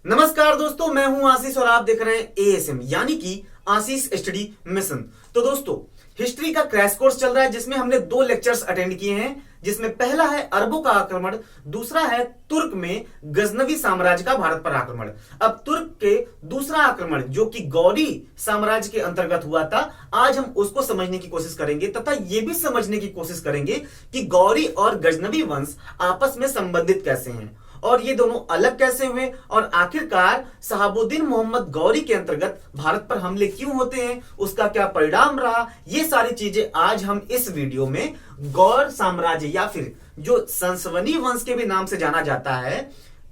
नमस्कार दोस्तों, मैं हूं आशीष और आप देख रहे हैं एएसएम यानी कि आशीष स्टडी मिशन। तो दोस्तों, हिस्ट्री का क्रैश कोर्स चल रहा है जिसमें हमने 2 लेक्चर्स अटेंड किए हैं, जिसमें पहला है अरबों का आक्रमण, दूसरा है तुर्क में गजनवी साम्राज्य का भारत पर आक्रमण। अब तुर्क के दूसरा आक्रमण जो कि गौरी साम्राज्य के अंतर्गत हुआ था, आज हम उसको समझने की कोशिश करेंगे तथा यह भी समझने की कोशिश करेंगे कि गौरी और गजनवी वंश आपस में संबंधित कैसे हैं और ये दोनों अलग कैसे हुए और आखिरकार शहाबुद्दीन मोहम्मद गौरी के अंतर्गत भारत पर हमले क्यों होते हैं, उसका क्या परिणाम रहा। ये सारी चीजें आज हम इस वीडियो में गौर साम्राज्य या फिर जो संसवनी वंश के भी नाम से जाना जाता है,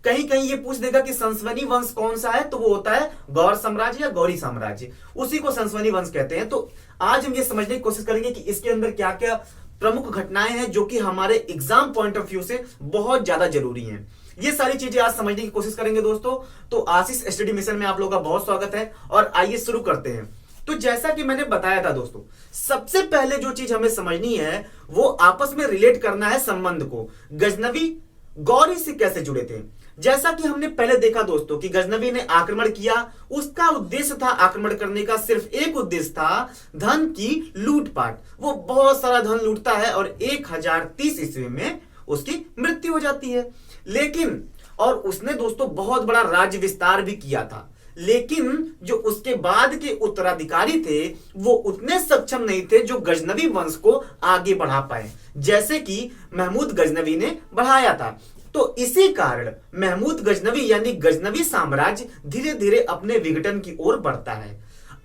कहीं कहीं ये पूछ देगा कि संसवनी वंश कौन सा है, तो वो होता है गौर साम्राज्य या गौरी साम्राज्य, उसी को संसवनी वंश कहते हैं। तो आज हम ये समझने की कोशिश करेंगे कि इसके अंदर क्या क्या प्रमुख घटनाएं हैं जो कि हमारे एग्जाम पॉइंट ऑफ व्यू से बहुत ज्यादा जरूरी हैं। ये सारी चीजें आज समझने की कोशिश करेंगे दोस्तों। तो आशीष स्टडी मिशन में आप लोगों का बहुत स्वागत है और आइए शुरू करते हैं। तो जैसा कि मैंने बताया था दोस्तों, सबसे पहले जो चीज हमें समझनी है वो आपस में रिलेट करना है संबंध को, गजनवी गौरी से कैसे जुड़े थे। जैसा कि हमने पहले देखा दोस्तों कि गजनवी ने आक्रमण किया, उसका उद्देश्य था आक्रमण करने का सिर्फ एक उद्देश्य था, धन की लूटपाट। वो बहुत सारा धन लूटता है और 1030 ईस्वी में उसकी मृत्यु हो जाती है। लेकिन और उसने दोस्तों बहुत बड़ा राज्य विस्तार भी किया था, लेकिन जो उसके बाद के उत्तराधिकारी थे वो उतने सक्षम नहीं थे जो गजनवी वंश को आगे बढ़ा पाए जैसे कि महमूद गजनवी ने बढ़ाया था। तो इसी कारण महमूद गजनवी यानी गजनवी साम्राज्य धीरे धीरे अपने विघटन की ओर बढ़ता है।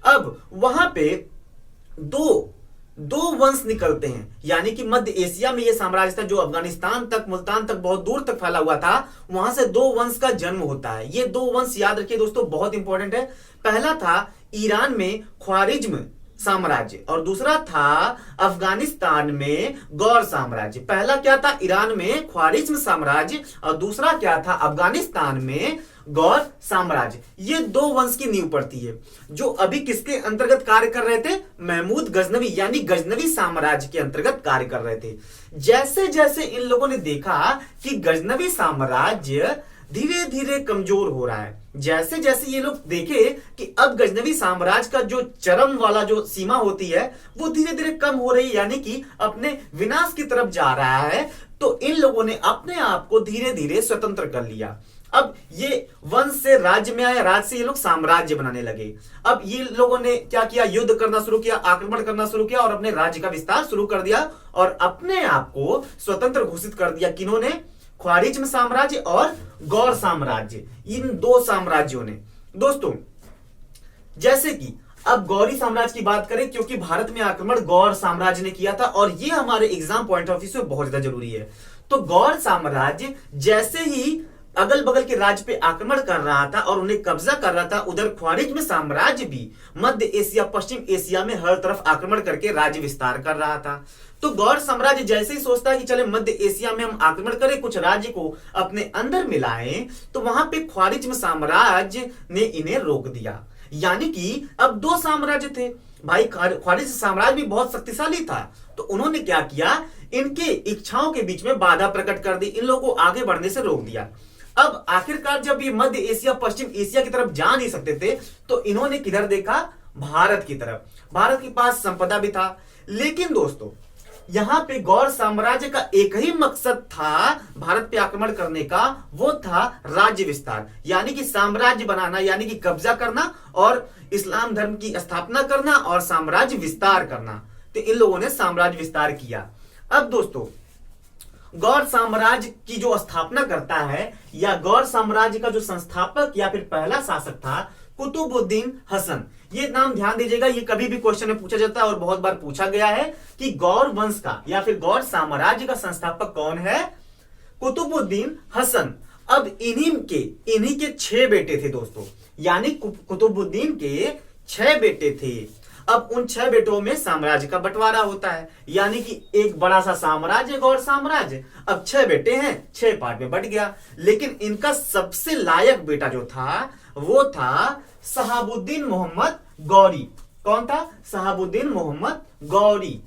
अब वहां पे दो वंश निकलते हैं, यानी कि मध्य एशिया में यह साम्राज्य था जो अफगानिस्तान तक, मुल्तान तक, बहुत दूर तक फैला हुआ था। वहां से 2 वंश का जन्म होता है। ये 2 वंश याद रखिए दोस्तों, बहुत इंपॉर्टेंट है। पहला था ईरान में ख्वारिज्म साम्राज्य और दूसरा था अफगानिस्तान में गौर साम्राज्य। पहला क्या था? ईरान में ख्वारिज्म साम्राज्य और दूसरा क्या था? अफगानिस्तान में गौर साम्राज्य। ये 2 वंश की नींव पड़ती है जो अभी किसके अंतर्गत कार्य कर रहे थे? महमूद गजनवी यानी गजनवी साम्राज्य के अंतर्गत कार्य कर रहे थे। जैसे जैसे इन लोगों ने देखा कि गजनवी साम्राज्य धीरे धीरे कमजोर हो रहा है, जैसे जैसे ये लोग देखे कि अब गजनवी साम्राज्य का जो चरम वाला जो सीमा होती है वो धीरे धीरे कम हो रही है, यानी कि अपने विनाश की तरफ जा रहा है, तो इन लोगों ने अपने आप को धीरे धीरे स्वतंत्र कर लिया। अब ये वंश से राज्य में आए, राज्य से ये लोग साम्राज्य बनाने लगे। अब ये लोगों ने क्या किया? युद्ध करना शुरू किया, आक्रमण करना शुरू किया और अपने राज्य का विस्तार शुरू कर दिया और अपने आप को स्वतंत्र घोषित कर दिया। किन्होंने? ख्वारिज्म साम्राज्य और गौर साम्राज्य, इन 2 साम्राज्यों ने। दोस्तों, जैसे कि अब गौरी साम्राज्य की बात करें, क्योंकि भारत में आक्रमण गौर साम्राज्य ने किया था और यह हमारे एग्जाम पॉइंट ऑफ व्यू से बहुत ज्यादा जरूरी है। तो गौर साम्राज्य जैसे ही अगल बगल के राज्य पे आक्रमण कर रहा था और उन्हें कब्जा कर रहा था, उधर ख्वारिज्म साम्राज्य भी मध्य एशिया, पश्चिम एशिया में हर तरफ आक्रमण करके राज्य विस्तार कर रहा था। तो गौर साम्राज्य जैसे ही सोचता है कि चले मध्य एशिया में हम आक्रमण करें, कुछ राज्य को अपने अंदर मिलाएं, तो वहां पे ख्वारिज्म साम्राज्य ने इन्हें रोक दिया। यानी कि अब 2 साम्राज्य थे भाई। ख्वारिज्म साम्राज्य भी बहुत शक्तिशाली था, तो उन्होंने क्या किया? इनके इच्छाओं के बीच में बाधा प्रकट कर दी, इन लोगों को आगे बढ़ने से रोक दिया। अब आखिरकार जब ये मध्य एशिया, पश्चिम एशिया की तरफ जा नहीं सकते थे, तो इन्होंने किधर देखा? भारत की तरफ। भारत के पास संपदा भी था। लेकिन दोस्तों, यहां पे गौर साम्राज्य का एक ही मकसद था भारत पे आक्रमण करने का, वो था राज्य विस्तार, यानी कि साम्राज्य बनाना, यानी कि कब्जा करना और इस्लाम धर्म की स्थापना करना और साम्राज्य विस्तार करना। तो इन लोगों ने साम्राज्य विस्तार किया। अब दोस्तों, गौर साम्राज्य की जो स्थापना करता है या गौर साम्राज्य का जो संस्थापक या फिर पहला शासक था कुतुबुद्दीन हसन। ये नाम ध्यान दीजिएगा, ये कभी भी क्वेश्चन में पूछा जाता है और बहुत बार पूछा गया है कि गौर वंश का या फिर गौर साम्राज्य का संस्थापक कौन है? कुतुबुद्दीन हसन। अब इन्हीं के 6 बेटे थे दोस्तों, यानी कुतुबुद्दीन के 6 बेटे थे। अब उन 6 बेटों में साम्राज्य का बंटवारा होता है, यानी कि एक बड़ा सा साम्राज्य गौर साम्राज्य। अब 6 बेटे हैं, 6 पार्ट में बंट गया। लेकिन इनका सबसे लायक बेटा जो था वो था शहाबुद्दीन मोहम्मद गौरी। कौन था? शहाबुद्दीन मोहम्मद गौरी।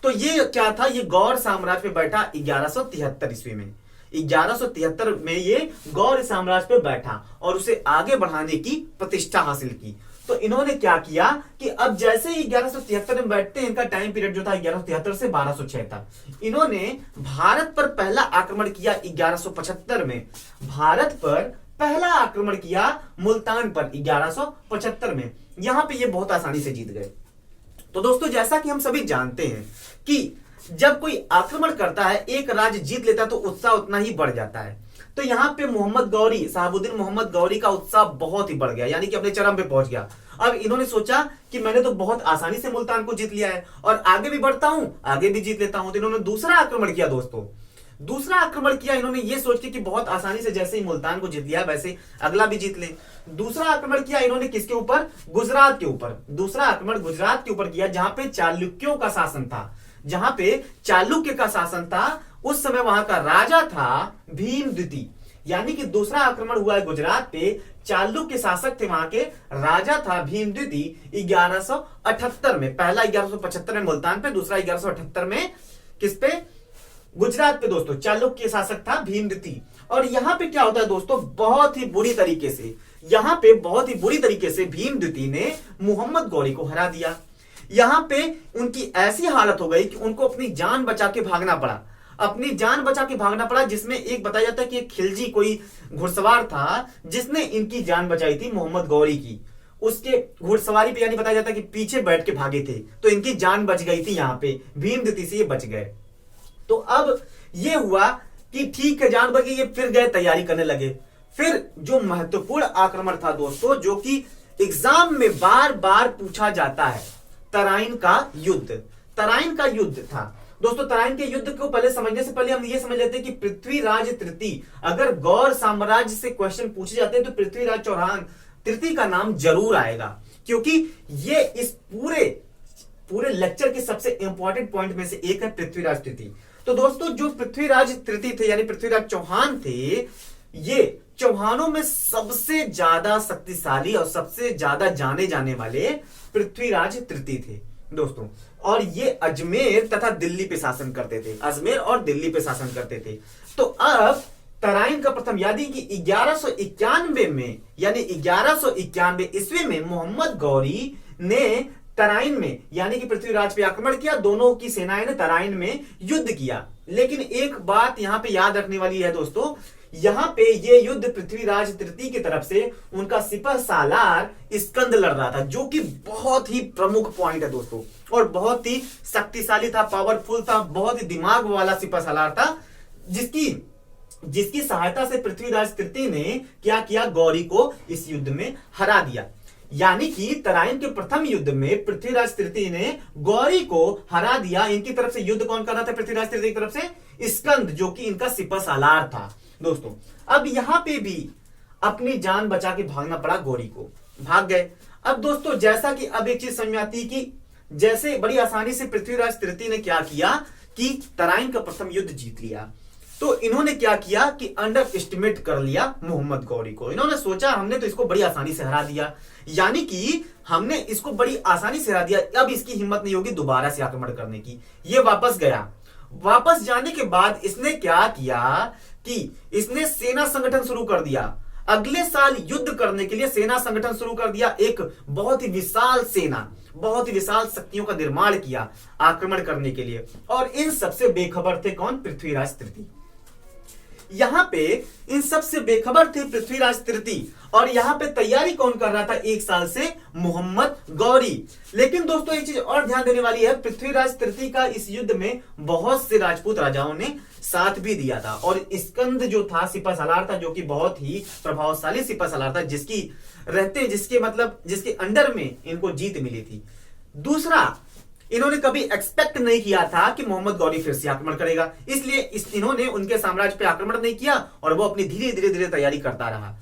तो ये क्या था? ये गौर साम्राज्य पे बैठा 1173 ईस्वी में। 1173 में ये गौड़ साम्राज्य पे बैठा और उसे आगे बढ़ाने की प्रतिष्ठा हासिल की। तो इन्होंने क्या किया कि अब जैसे ही 1173 में बैठते हैं, इनका टाइम पीरियड जो था 1173 से 1206 था। इन्होंने भारत पर पहला आक्रमण किया 1175 में, भारत पर पहला आक्रमण किया मुल्तान पर 1175 में। यहां पे ये बहुत आसानी से जीत गए। तो दोस्तों जैसा कि हम सभी जानते हैं कि जब कोई आक्रमण करता है, एक राज्य जीत लेता है तो उत्साह उतना ही बढ़ जाता है। तो यहां पे मोहम्मद गौरी, शहाबुद्दीन मोहम्मद गौरी का उत्साह बहुत ही बढ़ गया, यानी कि अपने चरम पे पहुंच गया। अब इन्होंने सोचा कि मैंने तो बहुत आसानी से मुल्तान को जीत लिया है और आगे भी बढ़ता हूं, आगे भी जीत लेता हूं। तो इन्होंने दूसरा आक्रमण किया दोस्तों, दूसरा आक्रमण किया इन्होंने ये सोच के कि बहुत आसानी से जैसे ही मुल्तान को जीत लिया वैसे अगला भी जीत ले। दूसरा आक्रमण किया इन्होंने किसके ऊपर? गुजरात के ऊपर। दूसरा आक्रमण गुजरात के ऊपर किया जहां पे चालुक्यों का शासन था, जहां पे चालुक्य का शासन था। उस समय वहां का राजा था भीम द्वितीय, यानी कि दूसरा आक्रमण हुआ है गुजरात पे। चालुक्य शासक थे, वहां के राजा था भीम द्वितीय 1178 में। पहला 1175 में मुल्तान पे, दूसरा 1178 में किस पे? गुजरात पे दोस्तों। चालुक्य शासक था भीम द्वितीय। और यहां पे क्या होता है दोस्तों, बहुत ही बुरी तरीके से, यहां पे बहुत ही बुरी तरीके से भीम द्वितीय ने मोहम्मद गौरी को हरा दिया। यहां पे उनकी ऐसी हालत हो गई कि उनको अपनी जान बचा के भागना पड़ा, अपनी जान बचा के भागना पड़ा। जिसमें एक बताया जाता है कि एक खिलजी कोई घुड़सवार था जिसने इनकी जान बचाई थी मोहम्मद गौरी की। उसके घुड़सवारी पे यानी बताया जाता है कि पीछे बैठ के भागे थे, तो इनकी जान बच गई थी। यहां पे भीम द्वितीय से ये बच गए। तो अब ये हुआ कि ठीक है, जान बच गई, ये फिर गए तैयारी करने लगे। फिर जो महत्वपूर्ण आक्रमण था दोस्तों, जो कि एग्जाम में बार बार पूछा जाता है, तराइन का युद्ध। तराइन का युद्ध था दोस्तों। तराइन के युद्ध को पहले समझने से पहले हम ये समझ लेते हैं कि पृथ्वीराज तृतीय, अगर गौड़ साम्राज्य से क्वेश्चन पूछे जाते हैं तो पृथ्वीराज चौहान तृतीय का नाम जरूर आएगा, क्योंकि ये इस पूरे लेक्चर के सबसे इंपॉर्टेंट पॉइंट में से एक है पृथ्वीराज तृतीय। तो दोस्तों जो पृथ्वीराज तृतीय थे यानी पृथ्वीराज चौहान थे, ये चौहानों में सबसे ज्यादा शक्तिशाली और सबसे ज्यादा जाने जाने वाले पृथ्वीराज तृतीय थे दोस्तों। और ये अजमेर तथा दिल्ली पे शासन करते थे, अजमेर और दिल्ली पे शासन करते थे। तो अब तराइन का प्रथम, यानी कि 1191 में, यानी 1191 ईस्वी में मोहम्मद गौरी ने तराइन में यानी कि पृथ्वीराज पे आक्रमण किया। दोनों की सेनाएं ने तराइन में युद्ध किया। लेकिन एक बात यहां पे याद रखने वाली है दोस्तों, यहां पे ये युद्ध पृथ्वीराज तृतीय की तरफ से उनका सिपह सालार स्कंद लड़ रहा था, जो कि बहुत ही प्रमुख पॉइंट है दोस्तों, और बहुत ही शक्तिशाली था, पावरफुल था, बहुत ही दिमाग वाला सिपह सालार था, जिसकी सहायता से पृथ्वीराज तृतीय ने क्या किया, गौरी को इस युद्ध में हरा दिया। यानी कि तराइन के प्रथम युद्ध में पृथ्वीराज तृतीय ने गौरी को हरा दिया। इनकी तरफ से युद्ध कौन कर रहा था? पृथ्वीराज तृतीय की तरफ से स्कंद, जो कि इनका सिपह सालार था दोस्तों। अब यहां पे भी अपनी जान बचा के भागना पड़ा गौरी को, भाग गए। अब दोस्तों जैसा कि अब एक चीज समझ में आती है कि जैसे बड़ी आसानी से पृथ्वीराज तृतीय ने क्या किया कि तराइन का प्रथम युद्ध जीत लिया, तो इन्होंने क्या किया कि अंडर एस्टिमेट कर लिया मोहम्मद गौरी को। इन्होंने सोचा हमने तो इसको बड़ी आसानी से हरा दिया, यानी कि हमने इसको बड़ी आसानी से हरा दिया, अब इसकी हिम्मत नहीं होगी दोबारा से आक्रमण करने की। ये वापस गया। वापस जाने के बाद इसने क्या किया कि इसने सेना संगठन शुरू कर दिया। अगले साल युद्ध करने के लिए सेना संगठन शुरू कर दिया। एक बहुत ही विशाल सेना, बहुत ही विशाल शक्तियों का निर्माण किया आक्रमण करने के लिए। और इन सबसे बेखबर थे कौन? पृथ्वीराज तृतीय। यहां पे इन सबसे बेखबर थे पृथ्वीराज तृतीय, और यहां पे तैयारी कौन कर रहा था एक साल से? मोहम्मद गौरी। लेकिन दोस्तों एक चीज और ध्यान देने वाली है, पृथ्वीराज तृतीय का इस युद्ध में बहुत से राजपूत राजाओं ने साथ भी दिया था। और स्कंद जो था सिपह सालार था, जो कि बहुत ही प्रभावशाली सिपह सालार था, जिसके अंडर में इनको जीत मिली थी। दूसरा, इन्होंने कभी एक्सपेक्ट नहीं किया था कि मोहम्मद गौरी फिर से आक्रमण करेगा, इसलिए इन्होंने उनके साम्राज्य पे आक्रमण नहीं किया और वो अपनी धीरे धीरे तैयारी करता रहा।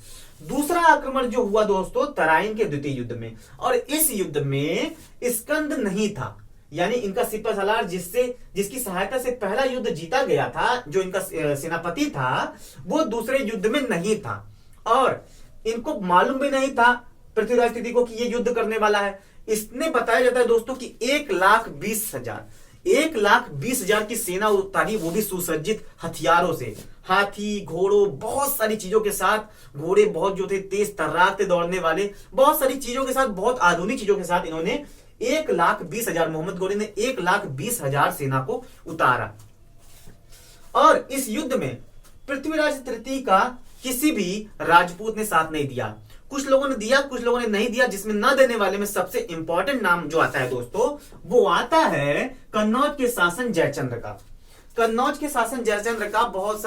दूसरा आक्रमण जो हुआ दोस्तों तराइन के द्वितीय युद्ध में, और इस युद्ध में स्कंद नहीं था, यानी इनका सिपह सालार जिसकी सहायता से पहला युद्ध जीता गया था, जो इनका सेनापति था, वो दूसरे युद्ध में नहीं था। और इनको मालूम भी नहीं था पृथ्वीराज तृतीय को कि ये युद्ध करने वाला है। इसने बताया जाता है दोस्तों कि 1,20,000 1,20,000 की सेना उतारी, वो भी सुसज्जित हथियारों से, हाथी, घोड़ों, बहुत सारी चीजों के साथ। घोड़े बहुत जो थे तेज तर्रार थे दौड़ने वाले, बहुत सारी चीजों के साथ, बहुत आधुनिक चीजों के साथ इन्होंने 1,20,000, मोहम्मद गौरी ने 1,20,000 सेना को उतारा। और इस युद्ध में पृथ्वीराज तृतीय का किसी भी राजपूत ने साथ नहीं दिया। कुछ लोगों ने दिया, कुछ लोगों ने नहीं दिया। जिसमें न देने वाले में सबसे इंपॉर्टेंट नाम जो आता है दोस्तों, वो आता है कन्नौज के शासन जयचंद्र का। कन्नौज के शासन जयचंद्र का बहुत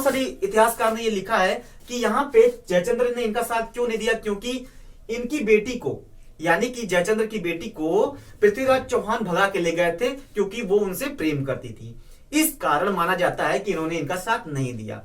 सारी इतिहासकार ने ये लिखा है कि यहां पे जयचंद्र ने इनका साथ क्यों नहीं दिया, क्योंकि इनकी बेटी को, यानी कि जयचंद्र की बेटी को पृथ्वीराज चौहान भगा के ले गए थे, क्योंकि वो उनसे प्रेम करती थी। इस कारण माना जाता है कि इन्होंने इनका साथ नहीं दिया।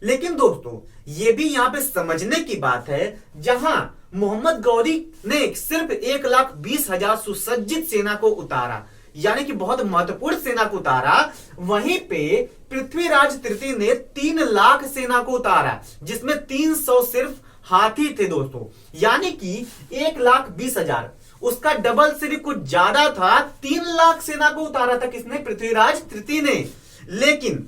लेकिन दोस्तों ये भी यहां पे समझने की बात है, जहां मोहम्मद गौरी ने सिर्फ 1,20,000 सुसज्जित सेना को उतारा, यानी कि बहुत महत्वपूर्ण सेना को उतारा, वहीं पे पृथ्वीराज तृतीय ने 3 लाख सेना को उतारा, जिसमें 300 सिर्फ हाथी थे दोस्तों, यानी कि 1,20,000, उसका डबल से भी कुछ ज्यादा था। 3 लाख सेना को उतारा था किसने? पृथ्वीराज तृतीय ने। लेकिन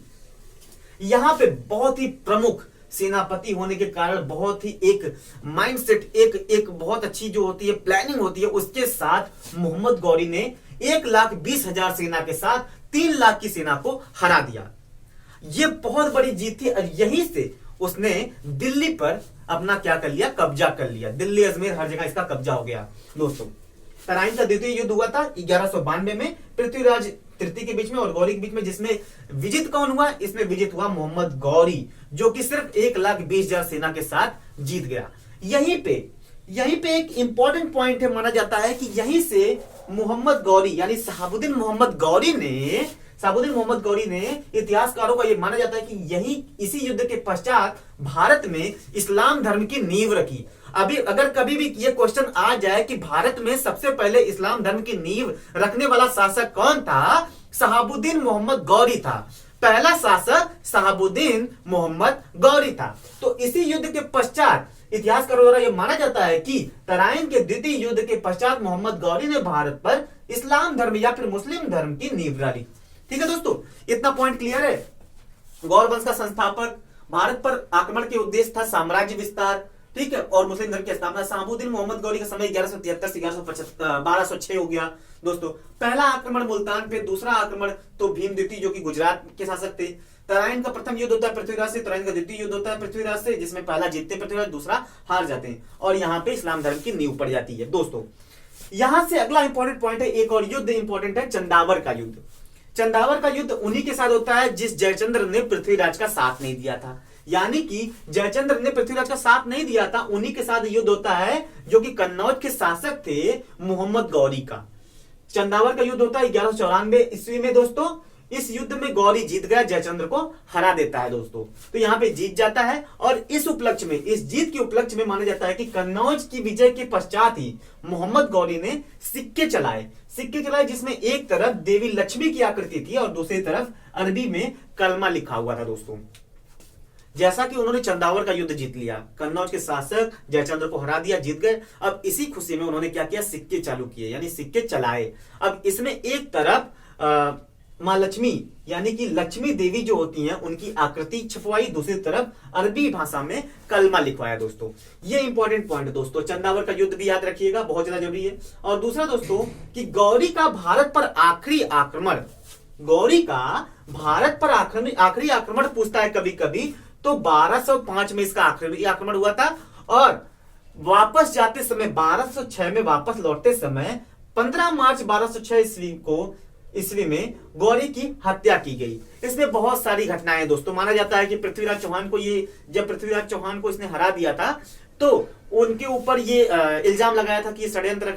यहां पे बहुत ही प्रमुख सेनापति होने के कारण, बहुत ही एक माइंडसेट, एक बहुत अच्छी जो होती है प्लानिंग होती है, उसके साथ मोहम्मद गौरी ने 1,20,000 सेना के साथ 3 लाख की सेना को हरा दिया। यह बहुत बड़ी जीत थी, और यहीं से उसने दिल्ली पर अपना क्या कर लिया? कब्जा कर लिया। दिल्ली, अजमेर, हर जगह इसका कब्जा हो गया दोस्तों। तराइन का द्वितीय युद्ध हुआ था 1192 में पृथ्वीराज तृतीय के बीच में और गौरी के बीच में, जिसमें विजित कौन हुआ? इसमें विजित हुआ मोहम्मद गौरी, जो कि सिर्फ 1,20,000 सेना के साथ जीत गया। यहीं पे एक इंपॉर्टेंट पॉइंट है, माना जाता है कि यहीं से मोहम्मद गौरी यानी शहाबुद्दीन मोहम्मद गौरी ने इतिहासकारों का यह माना जाता है कि यही इसी युद्ध के पश्चात भारत में इस्लाम धर्म की नींव रखी। अभी अगर कभी भी ये क्वेश्चन आ जाए कि भारत में सबसे पहले इस्लाम धर्म की नींव रखने वाला शासक कौन था? शहाबुद्दीन मोहम्मद गौरी था। पहला शासक शहाबुद्दीन मोहम्मद गौरी था। तो इसी युद्ध के पश्चात इतिहासकारों द्वारा यह माना जाता है कि तराइन के द्वितीय युद्ध के पश्चात मोहम्मद गौरी ने भारत पर इस्लाम धर्म या फिर मुस्लिम धर्म की नींव डाली। ठीक है दोस्तों, इतना पॉइंट क्लियर है। गौर वंश का संस्थापक, भारत पर आक्रमण के उद्देश्य था साम्राज्य विस्तार, ठीक है, और मुस्लिम धर्म की स्थापना। शहाबुद्दीन मोहम्मद गौरी का समय 1173 से 1206 हो गया दोस्तों। पहला आक्रमण मुल्तान पे, दूसरा आक्रमण तो भीम द्वितीय जो कि गुजरात के शासक थे। तराइन का प्रथम युद्ध होता है पृथ्वीराज से, तराइन का द्वितीय युद्ध होता है पृथ्वीराज से, जिसमें पहला जीतते पृथ्वीराज, दूसरा हार जाते हैं, और यहाँ पे इस्लाम धर्म की नींव पड़ जाती है दोस्तों। यहां से अगला इंपॉर्टेंट पॉइंट है, एक और युद्ध इंपॉर्टेंट है, चंदावर का युद्ध। चंदावर का युद्ध उन्हीं के साथ होता है जिस जयचंद्र ने पृथ्वीराज का साथ नहीं दिया था, यानी कि जयचंद्र ने पृथ्वीराज का साथ नहीं दिया था, उन्हीं के साथ युद्ध होता है जो कि कन्नौज के शासक थे मोहम्मद गौरी का। चंदावर का युद्ध होता है 1194 ईस्वी में दोस्तों। इस युद्ध में गौरी जीत गया, जयचंद्र को हरा देता है दोस्तों। तो यहां पे जीत जाता है, और इस उपलक्ष्य में, इस जीत के उपलक्ष्य में माना जाता है कि कन्नौज की विजय के पश्चात ही मोहम्मद गौरी ने सिक्के चलाए, जिसमें एक तरफ देवी लक्ष्मी की आकृति थी और दूसरी तरफ अरबी में कलमा लिखा हुआ था दोस्तों। जैसा कि उन्होंने चंदावर का युद्ध जीत लिया, कन्नौज के शासक जयचंद्र को हरा दिया, जीत गए। अब इसी खुशी में उन्होंने क्या किया? सिक्के चालू किए, यानी सिक्के चलाए। अब इसमें एक तरफ मां लक्ष्मी यानी कि लक्ष्मी देवी जो होती हैं उनकी आकृति छपवाई, दूसरी तरफ अरबी भाषा में कलमा लिखवाया दोस्तों। ये इंपॉर्टेंट पॉइंट है दोस्तों। चंदावर का युद्ध भी याद रखिएगा, बहुत ज्यादा जरूरी है। और दूसरा दोस्तों कि गौरी का भारत पर आखिरी आक्रमण, आखिरी आक्रमण पूछता है कभी कभी, तो 1205 में इसका आखिरी आक्रमण हुआ था, और वापस जाते समय 1206 में वापस लौटते समय 15 मार्च 1206 ईस्वी में गौरी की हत्या की गई। इसमें बहुत सारी घटनाएं दोस्तों। माना जाता है कि पृथ्वीराज चौहान को जब पृथ्वीराज चौहान को इसने हरा दिया था, तो उनके ऊपर ये इल्जाम लगाया था कि ये षड्यंत्र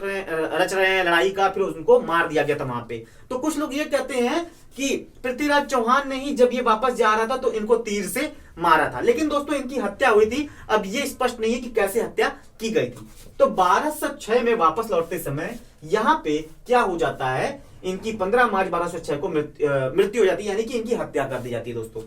रच रहे हैं लड़ाई का, फिर उनको मार दिया गया था वहां पे। तो कुछ लोग ये कहते हैं कि पृथ्वीराज चौहान ने ही जब ये वापस जा रहा था तो इनको तीर से मारा था, लेकिन दोस्तों इनकी हत्या हुई थी। अब ये स्पष्ट नहीं है कि कैसे हत्या की गई थी। तो 1206 में वापस लौटते समय यहां पे क्या हो जाता है, इनकी 15 मार्च 1206 को मृत्यु हो जाती है, यानी कि इनकी हत्या कर दी जाती है दोस्तों।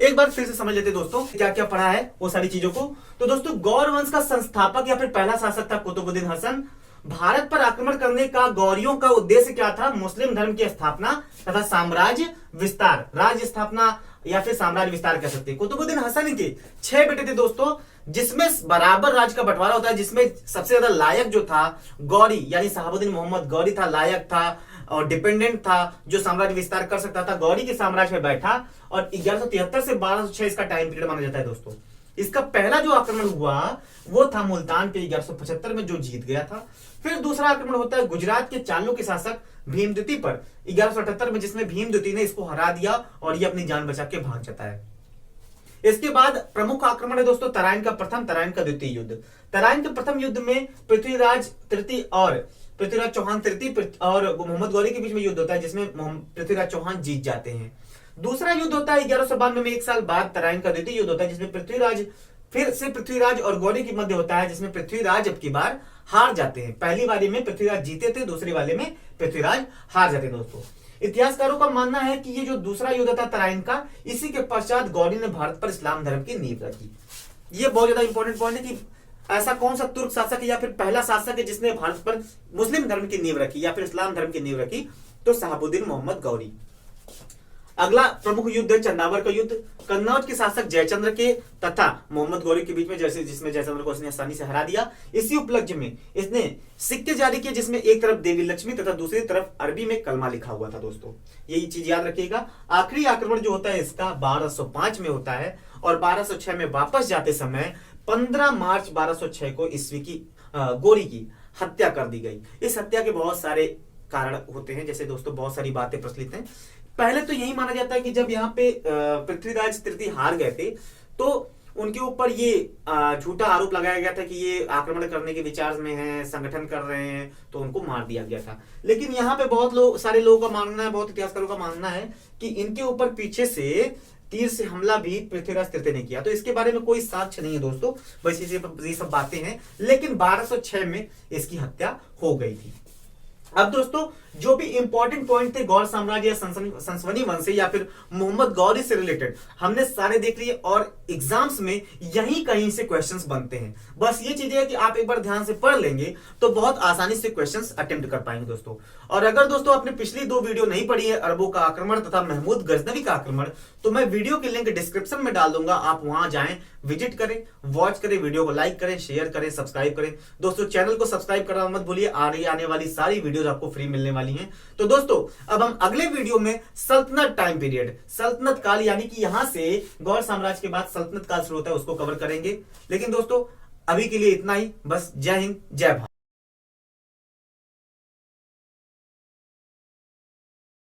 एक बार फिर से समझ लेते दोस्तों क्या क्या पढ़ा है वो सारी चीजों को। तो दोस्तों गौर वंश का संस्थापक या फिर पहला शासक था कुतुबुद्दीन हसन। भारत पर आक्रमण करने का गौरियों का उद्देश्य क्या था? मुस्लिम धर्म की स्थापना तथा साम्राज्य विस्तार, राज्य स्थापना या फिर साम्राज्य विस्तार कह सकते हैं। कुतुबुद्दीन हसन के 6 बेटे थे दोस्तों, जिसमें बराबर राज्य का बंटवारा होता है, जिसमें सबसे ज्यादा लायक जो था गौरी यानी शहाबुद्दीन मोहम्मद गौरी था, लायक था और डिपेंडेंट था, जो साम्राज्य विस्तार कर सकता था। गौरी के साम्राज्य में बैठा और 1173 से 1206 इसका टाइम पीरियड माना जाता है दोस्तों। इसका पहला जो आक्रमण हुआ वो था मुल्तान पे 1175 में, जो जीत गया था। फिर दूसरा आक्रमण होता है गुजरात के चालुक्य शासक भीमद्युति पर 1178 में, जिसमें भीमद्युति ने इसको हरा दिया और ये अपनी जान बचा के भाग जाता है। इसके बाद प्रमुख आक्रमण है दोस्तों तराइन का प्रथम, तराइन का द्वितीय युद्ध। तराइन के प्रथम युद्ध में पृथ्वीराज तृतीय और पृथ्वीराज चौहान तृतीय और मोहम्मद गौरी के बीच में युद्ध होता है, जिसमें पृथ्वीराज चौहान जीत जाते हैं। दूसरा युद्ध होता है 1192 में, 1 साल बाद तराइन का द्वितीय युद्ध होता है, जिसमें पृथ्वीराज और गौरी के मध्य होता है, जिसमें पृथ्वीराज अब की बार हार जाते हैं। पहली वाली में पृथ्वीराज जीते थे, दूसरी वाली में पृथ्वीराज हार जाते हैं दोस्तों। इतिहासकारों का मानना है कि ये जो दूसरा युद्ध था तराइन का, इसी के पश्चात गौरी ने भारत पर इस्लाम धर्म की नींव रखी। ये बहुत ज्यादा इंपॉर्टेंट पॉइंट है कि ऐसा कौन सा तुर्क शासक है या फिर पहला शासक है जिसने भारत पर मुस्लिम धर्म की नींव रखी या फिर इस्लाम धर्म की नींव रखी? तो शहाबुद्दीन मोहम्मद गौरी। अगला प्रमुख युद्ध है चंदावर का युद्ध। कन्नौज के शासक जयचंद्र के तथा मोहम्मद गौरी के बीच में, जिसमें जयचंद्र को उसने आसानी से हरा दिया। इसी उपलक्ष्य में इसने सिक्के जारी किए, जिसमें एक तरफ देवी लक्ष्मी तथा दूसरी तरफ अरबी में कलमा लिखा हुआ था दोस्तों। यही चीज याद रखिएगा। आखिरी आक्रमण जो होता है इसका 1205 में होता है और 1206 में वापस जाते समय 15 मार्च 1206 को ईस्वी की गौरी की हत्या कर दी गई। इस हत्या के बहुत सारे कारण होते हैं, जैसे दोस्तों बहुत सारी बातें प्रचलित हैं। पहले तो यही माना जाता है कि जब यहाँ पे पृथ्वीराज तृतीय हार गए थे तो उनके ऊपर ये झूठा आरोप लगाया गया था कि ये आक्रमण करने के विचार में हैं, संगठन कर रहे हैं, तो उनको मार दिया गया था। लेकिन यहाँ पे बहुत सारे लोगों का मानना है, बहुत इतिहासकारों का मानना है कि इनके ऊपर पीछे से तीर से हमला भी पृथ्वीराज तृतीय ने किया। तो इसके बारे में कोई साक्ष्य नहीं है दोस्तों, बस ये सब बातें हैं। लेकिन 1206 में इसकी हत्या हो गई थी। अब दोस्तों जो भी इंपॉर्टेंट पॉइंट थे गौर साम्राज्य या संसवनी वंश या फिर मोहम्मद गौरी से रिलेटेड हमने सारे देख लिए और एग्जाम्स में यही कहीं से क्वेश्चंस बनते हैं। बस ये चीजें है कि आप एक बार ध्यान से पढ़ लेंगे तो बहुत आसानी से क्वेश्चंस अटेम्प्ट कर पाएंगे दोस्तों। और अगर दोस्तों आपने पिछली 2 वीडियो नहीं पढ़ी है, अरबों का आक्रमण तथा महमूद गजनवी का आक्रमण, तो मैं वीडियो की लिंक डिस्क्रिप्शन में डाल दूंगा, आप वहां जाएं, विजिट करें, वॉच करें, वीडियो को लाइक करें, शेयर करें, सब्सक्राइब करें। दोस्तों चैनल को सब्सक्राइब करना मत भूलिए, आने वाली सारी वीडियोस आपको फ्री मिलने वाली हैं। तो दोस्तों अब हम अगले वीडियो में सल्तनत टाइम पीरियड, सल्तनत काल यानी कि यहां से गौर साम्राज्य के बाद सल्तनत काल शुरू होता है, उसको कवर करेंगे। लेकिन दोस्तों अभी के लिए इतना ही, बस जय हिंद जय भारत।